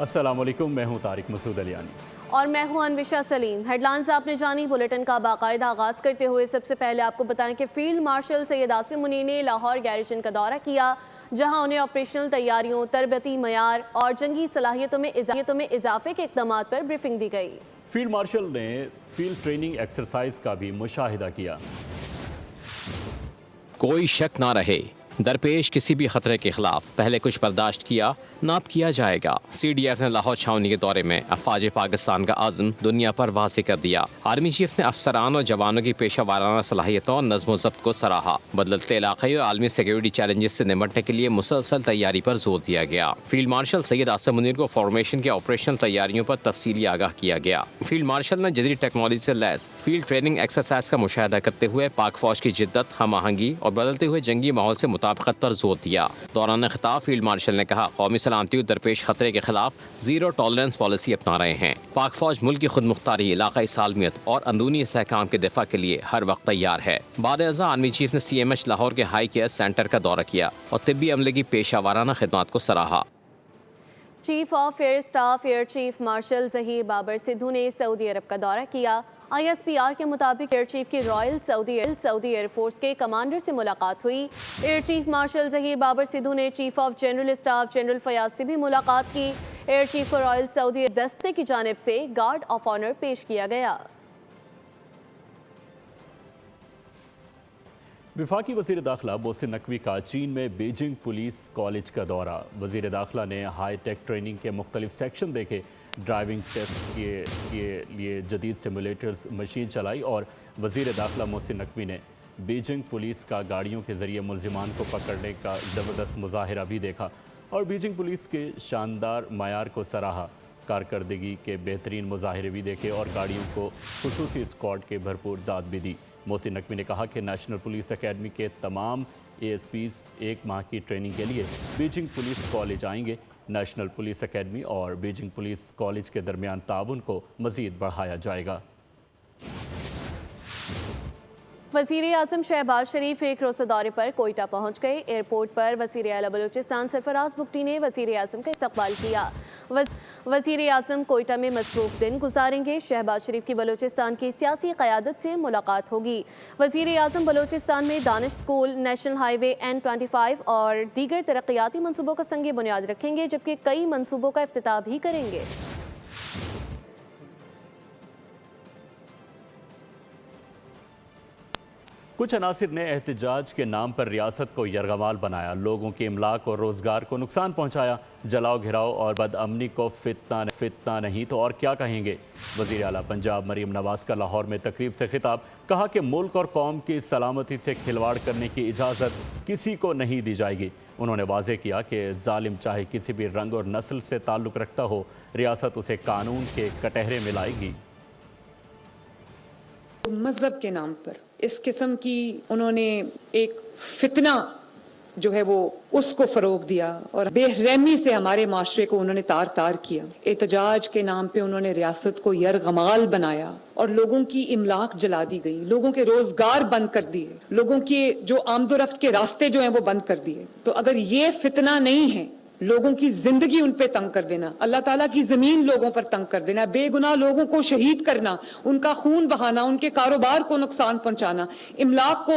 अस्सलामुअलैकुम, मैं हूं तारिक मसूद अलियानी और मैं हूं अनविशा सलीम। हेडलाइंस आपने जानी। बुलेटिन का बाकायदा आगाज़ करते हुए सबसे पहले आपको बताएं कि फील्ड मार्शल सैयद आसिम मुनीर ने लाहौर गैरिजन का दौरा किया, जहां उन्हें ऑपरेशनल तैयारियों, तरबती मयार और जंगी सलाहियतों में इजाफे के इक़दाम पर ब्रीफिंग दी गई। फील्ड मार्शल ने फील्ड ट्रेनिंग एक्सरसाइज का भी मुशाहिदा किया। कोई शक ना रहे, दरपेश किसी भी खतरे के खिलाफ पहले कुछ बर्दाश्त किया नाप किया जाएगा। CDF ने लाहौर छावनी के दौरे में अफवाज पाकिस्तान का आज़म दुनिया पर वाज़ेह कर दिया। आर्मी चीफ ने अफसरान और जवानों की पेशा वाराना सलाहियतों और नज़्म ज़ब्त को सराहा। बदलते इलाक़ाई और आलमी सिक्योरिटी चैलेंजेस से निपटने के लिए मुसलसल तैयारी पर जोर दिया गया। फील्ड मार्शल सैयद आसिम मुनीर को फॉर्मेशन के ऑपरेशनल तैयारियों पर तफसीली आगाह किया गया। फील्ड मार्शल ने जदीद टेक्नोलॉजी से लैस फील्ड ट्रेनिंग एक्सरसाइज का मुशाहिदा करते हुए पाक फौज की जिद्दत, हम आहंगी और बदलते हुए जंगी माहौल से मुताबिकत पर जोर दिया। दौरान खिताब फील्ड मार्शल ने कहा, कौमी सलामती और दरपेश खतरे के खिलाफ जीरो टॉलरेंस पॉलिसी अपना रहे हैं। पाक फौज मुल्क की खुद मुख्तारी, इलाकाई सालमियत और अंदरूनी इस्तेहकाम के दिफा के लिए हर वक्त तैयार है। बाद अज़ा आर्मी चीफ ने CMH लाहौर के हाई केयर सेंटर का दौरा किया और तिब्बी अमले की पेशा वाराना खिदमत को सराहा। Chief of air staff air chief marshal Zaheer Babar Sidhu ने सऊदी अरब का दौरा किया। ISPR के मुताबिक एयर चीफ की रॉयल सऊदी एयरफोर्स के कमांडर से मुलाकात हुई। Air chief marshal Zaheer Babar Sidhu ने chief of general staff general Fayyad से भी मुलाकात की। एयर चीफ को रॉयल सऊदी दस्ते की जानिब से गार्ड ऑफ ऑनर पेश किया गया। वफाकी वज़ीर दाखिला मोहसिन नकवी का चीन में बीजिंग पुलिस कॉलेज का दौरा। वज़ीर दाखिला ने हाई टेक ट्रेनिंग के मुख्तलिफ सेक्शन देखे, ड्राइविंग टेस्ट के लिए जदीद सिमुलेटर्स मशीन चलाई और वज़ीर दाखिला मोहसिन नकवी ने बीजिंग पुलिस का गाड़ियों के ज़रिए मुलजिमान को पकड़ने का ज़बरदस्त मुजाहिरा भी देखा और बीजिंग पुलिस के शानदार मयार को सराहा। कारकर्दगी के बेहतरीन मुजाहिरे भी देखे और गाड़ियों को खुसूसी स्क्वाड के भरपूर दाद भी दी। मोहसिन नकवी ने कहा कि नेशनल पुलिस अकेडमी के तमाम ASPs 1 माह की ट्रेनिंग के लिए बीजिंग पुलिस कॉलेज आएंगे। नेशनल पुलिस अकेडमी और बीजिंग पुलिस कॉलेज के दरमियान ताउन को मज़ीद बढ़ाया जाएगा। वज़ीर आज़म शहबाज शरीफ एक रोज़ा दौरे पर कोयटा पहुँच गए। एयरपोर्ट पर वज़ीर आला बलूचिस्तान सरफराज बुगटी ने वज़ीर आज़म का इस्तकबाल किया। वज़ीर आज़म कोयटा में मसरूफ़ दिन गुजारेंगे। शहबाज शरीफ की बलूचिस्तान की सियासी क़यादत से मुलाकात होगी। वज़ीर आज़म बलूचिस्तान में Danish school, national highway N25 और दीगर तरक्याती मनसूबों का संग बुनियाद रखेंगे, जबकि कई मनसूबों का इफ्तिताह भी करेंगे। कुछ अनासिर ने एहतजाज के नाम पर रियासत को यरगमाल बनाया, लोगों के इमलाक और रोज़गार को नुकसान पहुँचाया। जलाओ घिराओ और बदअमनी को फितना नहीं तो और क्या कहेंगे। वज़ीर आला पंजाब मरीम नवाज़ का लाहौर में तकरीब से खिताब, कहा कि मुल्क और कौम की सलामती से खिलवाड़ करने की इजाज़त किसी को नहीं दी जाएगी। उन्होंने वाज़ेह किया कि जालिम चाहे किसी भी रंग और नस्ल से ताल्लुक़ रखता हो, रियासत उसे कानून के कटहरे में लाएगी। मज़हब के नाम पर इस किस्म की उन्होंने एक फितना जो है वो उसको फ़रोग दिया और बेरहमी से हमारे माशरे को उन्होंने तार तार किया। एहतजाज के नाम पे उन्होंने रियासत को यरगमाल बनाया और लोगों की इमलाक जला दी गई, लोगों के रोज़गार बंद कर दिए, लोगों के जो आमदोरफ्त के रास्ते जो हैं वो बंद कर दिए। तो अगर ये फितना नहीं है, लोगों की जिंदगी उन पे तंग कर देना, अल्लाह ताला की जमीन लोगों पर तंग कर देना, बेगुनाह लोगों को शहीद करना, उनका खून बहाना, उनके कारोबार को नुकसान पहुंचाना, इमलाक को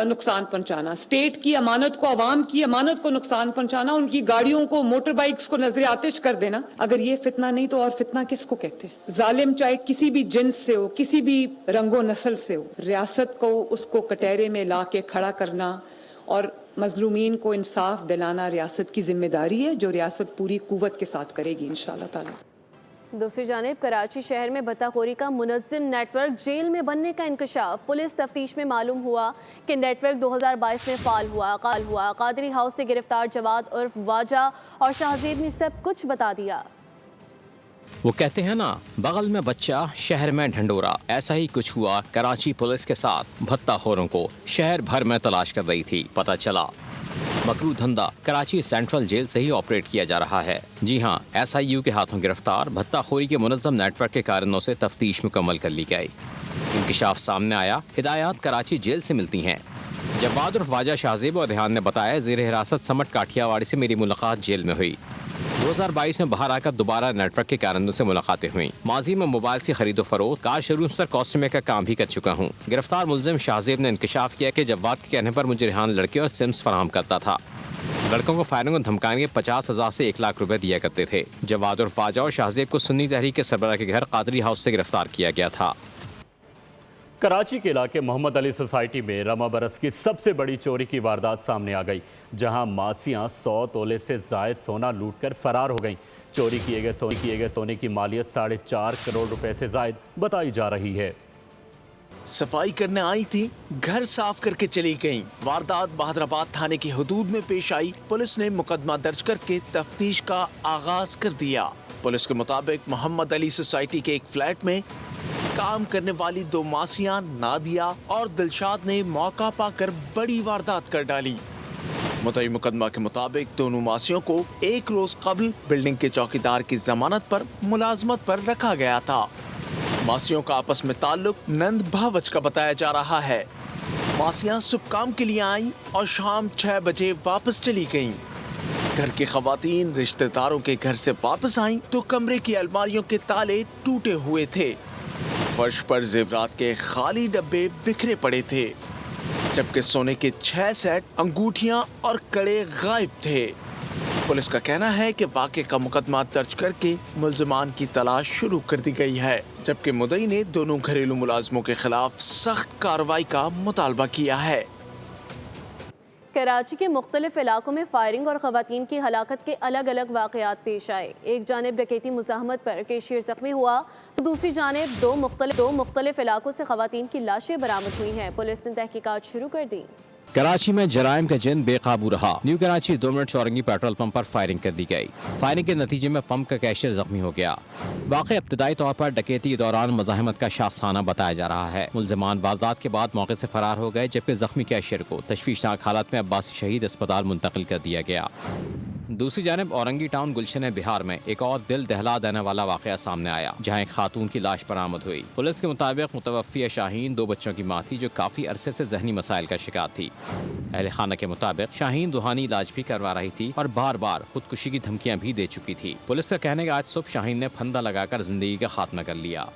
नुकसान पहुंचाना, स्टेट की अमानत को, अवाम की अमानत को नुकसान पहुंचाना, उनकी गाड़ियों को, मोटर बाइक्स को नजर आतिश कर देना, अगर ये फितना नहीं तो और फितना किसको कहते हैं। जालिम चाहे किसी भी जिन्स से हो, किसी भी रंगो नस्ल से हो, रियासत को उसको कटहरे में ला के खड़ा करना और मजलूमीन को इंसाफ दिलाना रियासत की जिम्मेदारी है, जो रियासत पूरी कुव्वत के साथ करेगी इंशाअल्लाह ताला। दूसरी जानिब कराची शहर में भत्ताखोरी का मुनज़्ज़म नेटवर्क जेल में बनने का इंकशाफ। पुलिस तफ्तीश में मालूम हुआ कि नेटवर्क 2022 में फाल हुआ। कादरी हाउस से गिरफ्तार जवाद उर्फ वाजा और शाहजेब ने सब कुछ बता दिया। वो कहते हैं ना, बगल में बच्चा शहर में ढंडोरा। ऐसा ही कुछ हुआ कराची पुलिस के साथ। भत्ताखोरों को शहर भर में तलाश कर रही थी। पता चला मकरू धंधा कराची सेंट्रल जेल से ही ऑपरेट किया जा रहा है। जी हाँ, SIU के हाथों गिरफ्तार भत्ताखोरी के मुनज़्ज़म नेटवर्क के कारणों से तफ्तीश मुकम्मल कर ली गई। इंकशाफ सामने आया, हिदायत कराची जेल से मिलती हैं। जवाद उर्फ वाजा, शाहजेब और रेहान ने बताया, ज़ेर हिरासत समट काठियावाड़ी से मेरी मुलाकात जेल में हुई। 2022 में बाहर आकर दोबारा नेटवर्क के कारणों से मुलाकातें हुई। माजी में मोबाइल से खरीदो फरोख्त, कार शोरूम्स पर कस्टमर का काम भी कर चुका हूँ। गिरफ्तार मुलजिम शाहजेब ने इंकशाफ किया कि जवाद के कहने पर मुझे रिहान लड़के और सिम्स फराहम करता था। लड़कों को फायरिंग और धमकाने के 50,000 से 1 लाख रुपए दिया करते थे। जवाद और ख्वाजा और शाहजेब को सुन्नी तहरीक के सरबराह के घर कादरी हाउस से गिरफ्तार किया गया था। कराची के इलाके मोहम्मद अली सोसाइटी में रमा बरस की सबसे बड़ी चोरी की वारदात सामने आ गई, जहां मासियां 100 तोले से जायद सोना लूटकर फरार हो गईं। चोरी किए गए सोने की मालियत 4.5 करोड़ रुपए से जायद बताई जा रही है। सफाई करने आई थी, घर साफ करके चली गईं। वारदात बहादुराबाद थाने की हदूद में पेश आई। पुलिस ने मुकदमा दर्ज करके तफ्तीश का आगाज कर दिया। पुलिस के मुताबिक मोहम्मद अली सोसाइटी के एक फ्लैट में काम करने वाली 2 मासियां नादिया और दिलशाद ने मौका पाकर बड़ी वारदात कर डाली। मुद्दई मुकदमा के मुताबिक दोनों मासियों को 1 रोज कबल बिल्डिंग के चौकीदार की जमानत पर मुलाजमत पर रखा गया था। मासियों का आपस में ताल्लुक नंद भावच का बताया जा रहा है। मासियां सुबह काम के लिए आईं और शाम 6 बजे वापस चली गईं। घर की खवातीन रिश्तेदारों के घर से वापस आईं तो कमरे की अलमारियों के ताले टूटे हुए थे। फर्श पर जेवरात के खाली डब्बे बिखरे पड़े थे, जबकि सोने के 6 सेट, अंगूठियां और कड़े गायब थे। पुलिस का कहना है कि वाक़े का मुकदमा दर्ज करके मुल्जिमान की तलाश शुरू कर दी गई है, जबकि मुद्दई ने दोनों घरेलू मुलाजमों के खिलाफ सख्त कार्रवाई का मुतालबा किया है। कराची के मुख्तलिफ इलाकों में फायरिंग और खवातीन की हलाकत के अलग अलग वाक़यात पेश आए। एक जानिब डकैती मुज़ाहमत पर कैशियर जख्मी हुआ तो दूसरी जानिब दो मुख्तलिफ इलाकों से खवातीन की लाशें बरामद हुई हैं। पुलिस ने तहकीकात शुरू कर दी। कराची में जराइम का जिन बेकाबू रहा। New Karachi 2 minute Chowrangi petrol pump पर फायरिंग कर दी गई। फायरिंग के नतीजे में पंप का कैशियर जख्मी हो गया। वाक़या इब्तदाई तौर पर डकैती के दौरान मुज़ाहमत का शाखसाना बताया जा रहा है। मुल्जिमान वारदात के बाद मौके से फरार हो गए, जबकि जख्मी कैशियर को तशवीशनाक हालत में अब्बासी शहीद अस्पताल मुंतकिल कर दिया गया। दूसरी जानब औरंगी टाउन गुलशन बिहार में एक और दिल दहला देने वाला वाक़या सामने आया, जहां एक खातून की लाश बरामद हुई। पुलिस के मुताबिक मुतवफ़्फ़िया शाहीन 2 बच्चों की माँ थी, जो काफ़ी अरसे से जहनी मसाइल का शिकार थी। अहले खाना के मुताबिक शाहीन रूहानी इलाज भी करवा रही थी और बार बार खुदकुशी की धमकियां भी दे चुकी थी। पुलिस का कहने का आज सुबह शाहीन ने फंदा लगाकर जिंदगी का खात्मा कर लिया।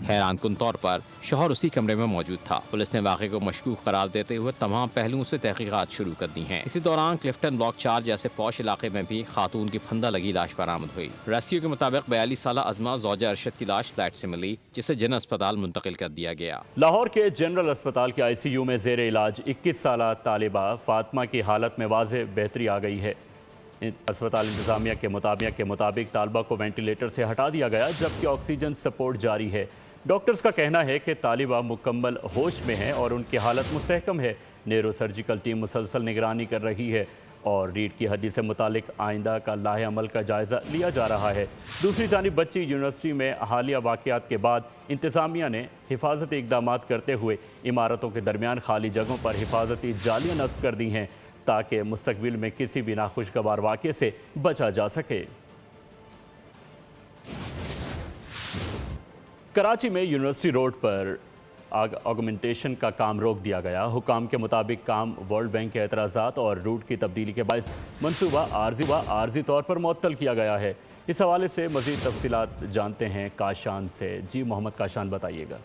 हैरानकुन तौर पर शौहर उसी कमरे में मौजूद था। पुलिस ने वाक़े को मशकूक करार देते हुए तमाम पहलुओं से तहकीकात शुरू कर दी हैं। इसी दौरान क्लिफ्टन ब्लॉक 4 जैसे पौश इलाके में भी खातून की फंदा लगी लाश बरामद हुई। रेस्क्यू के मुताबिक 42 साल अजमा ज़ौजा अरशद की लाश फ्लैट से मिली, जिसे जिन अस्पताल मुंतकिल कर दिया गया। लाहौर के जनरल अस्पताल के ICU में ज़ेर इलाज 21 साला तालिबा फातिमा की हालत में वाज़ेह बेहतरी आ गई है। अस्पताल इंतजामिया के मुताबिक तालिबा को वेंटिलेटर से हटा दिया गया, जबकि ऑक्सीजन सपोर्ट जारी है। डॉक्टर्स का कहना है कि तालिबा मुकम्मल होश में है और उनकी हालत मुस्तहकम है। न्यूरो सर्जिकल टीम मुसलसल निगरानी कर रही है और रीढ़ की हड्डी से मुतालिक आइंदा का लाहे अमल का जायज़ा लिया जा रहा है। दूसरी जानिब बच्ची यूनिवर्सिटी में हालिया वाक़यात के बाद इंतज़ामिया ने हिफाजती इक़दाम करते हुए इमारतों के दरमियान खाली जगहों पर हिफाजती जालियाँ नस्ब कर दी हैं, ताकि मुस्तक़बिल में किसी भी नाखुशगवार वाक़े से बचा जा सके। कराची में यूनिवर्सिटी रोड पर ऑगमेंटेशन का काम रोक दिया गया। हुकाम के मुताबिक काम वर्ल्ड बैंक के एतराज़ात और रूट की तब्दीली के बायस मनसूबा आर्जी तौर पर मुअत्तल किया गया है। इस हवाले से मज़ीद तफसीलात जानते हैं काशान से। जी मोहम्मद काशान, बताइएगा।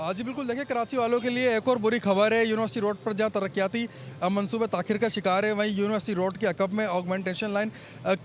जी बिल्कुल, देखिए कराची वालों के लिए एक और बुरी खबर है। यूनिवर्सिटी रोड पर जहाँ तरक्याती मंसूबे ताखिर का शिकार है, वहीं यूनिवर्सिटी रोड के अकब में ऑगमेंटेशन लाइन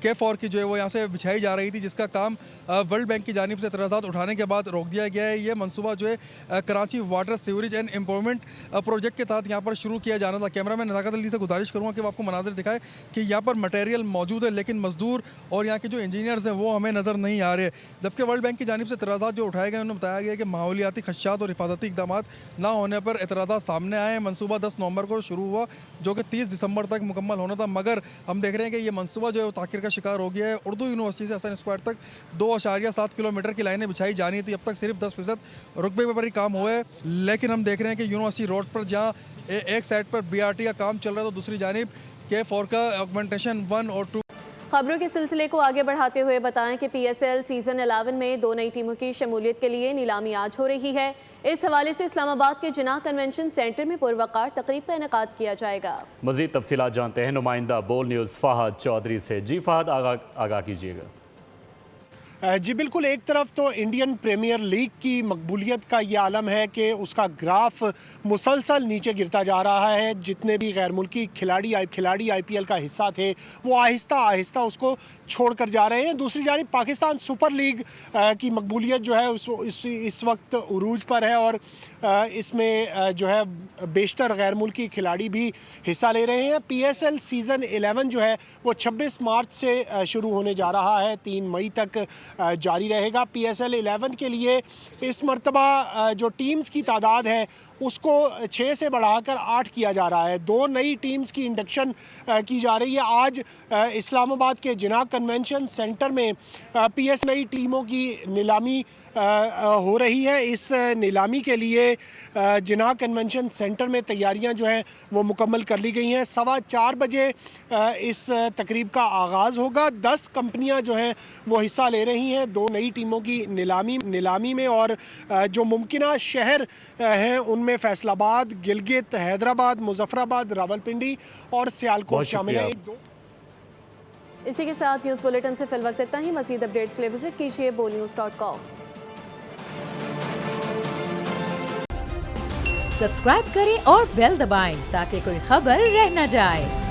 K4 की जो है वो यहाँ से बिछाई जा रही थी, जिसका काम वर्ल्ड बैंक की जानिब से एतराज़ात उठाने के बाद रोक दिया गया है। ये मंसूबा जो है Karachi water sewerage and improvement project के तहत यहाँ पर शुरू किया जाना था। कैमरा मैन नज़ाकत अली से गुजारिश करूँगा कि वो आपको मनाज़िर दिखाए कि यहाँ पर मटेरियल मौजूद है, लेकिन मजदूर और यहाँ के जो इंजीनियर्स हैं वो हमें नज़र नहीं आ रहे। जबकि वर्ल्ड बैंक की जानिब से एतराज़ात जो उठाए गए, उन्हें बताया गया कि माहौलियाती खदशात और हिफाजती इक़दाम ना होने पर एतराज़ात सामने आए। मंसूबा 10 नवंबर को शुरू हुआ, जो कि 30 दिसंबर तक मुकम्मल होना था, मगर हम देख रहे हैं कि ये मंसूबा जो है ताखिर का शिकार हो गया है। उर्दू यूनिवर्सिटी से हसन स्क्वायर तक 2.7 किलोमीटर की लाइनें बिछाई जानी थी, अब तक सिर्फ 10% रुकबे पर ही काम हुआ है। लेकिन हम देख रहे हैं कि यूनिवर्सिटी रोड पर जहाँ एक साइड पर BRT का काम चल रहा है, तो दूसरी जानिब K4 का ऑगमेंटेशन 1 और 2। खबरों के सिलसिले को आगे बढ़ाते हुए बताएं कि PSL सीजन 11 में 2 नई टीमों की शमूलियत के लिए नीलामी आज हो रही है। इस हवाले से इस्लामाबाद के जिनाह कन्वेंशन सेंटर में पुरवकार तकरीब का इनेकाद किया जाएगा। मजीद तफसीलात जानते हैं नुमाइंदा बोल न्यूज़ फहद चौधरी से। जी फहद, आगाह कीजिएगा। जी बिल्कुल, एक तरफ तो इंडियन प्रीमियर लीग की मकबूलियत का ये आलम है कि उसका ग्राफ मुसलसल नीचे गिरता जा रहा है। जितने भी गैर मुल्की खिलाड़ी IPL का हिस्सा थे वो आहिस्ता आहिस्ता उसको छोड़कर जा रहे हैं। दूसरी जानिब पाकिस्तान सुपर लीग की मकबूलियत जो है इस वक्त उरूज पर है और इसमें जो है बेशतर गैर मुल्की खिलाड़ी भी हिस्सा ले रहे हैं। PSL सीज़न 11 जो है वो 26 मार्च से शुरू होने जा रहा है, 3 मई तक जारी रहेगा। PSL 11 के लिए इस मरतबा जो टीम्स की तादाद है उसको 6 से बढ़ाकर 8 किया जा रहा है। 2 नई टीम्स की इंडक्शन की जा रही है। आज इस्लामाबाद के जिनाह कन्वेंशन सेंटर में PS नई टीमों की नीलामी हो रही है। इस नीलामी के लिए जिनाह कन्वेंशन सेंटर में तैयारियां जो हैं वो मुकम्मल कर ली गई हैं। 4:15 बजे इस तकरीब का आगाज़ होगा। 10 कंपनियां जो हैं वो हिस्सा ले रही हैं 2 नई टीमों की नीलामी में और जो मुमकिना शहर हैं उनमें फैसलाबाद, गिलगित, हैदराबाद, मुजफ्फराबाद, रावलपिंडी और सियालकोट शामिल है। इसी के साथ न्यूज़ बुलेटिन से फिलवक्त इतना ही। मज़ीद अपडेट्स के लिए विजिट कीजिए bolnews.com। सब्सक्राइब करें और बेल दबाएं ताकि कोई खबर रह न जाए।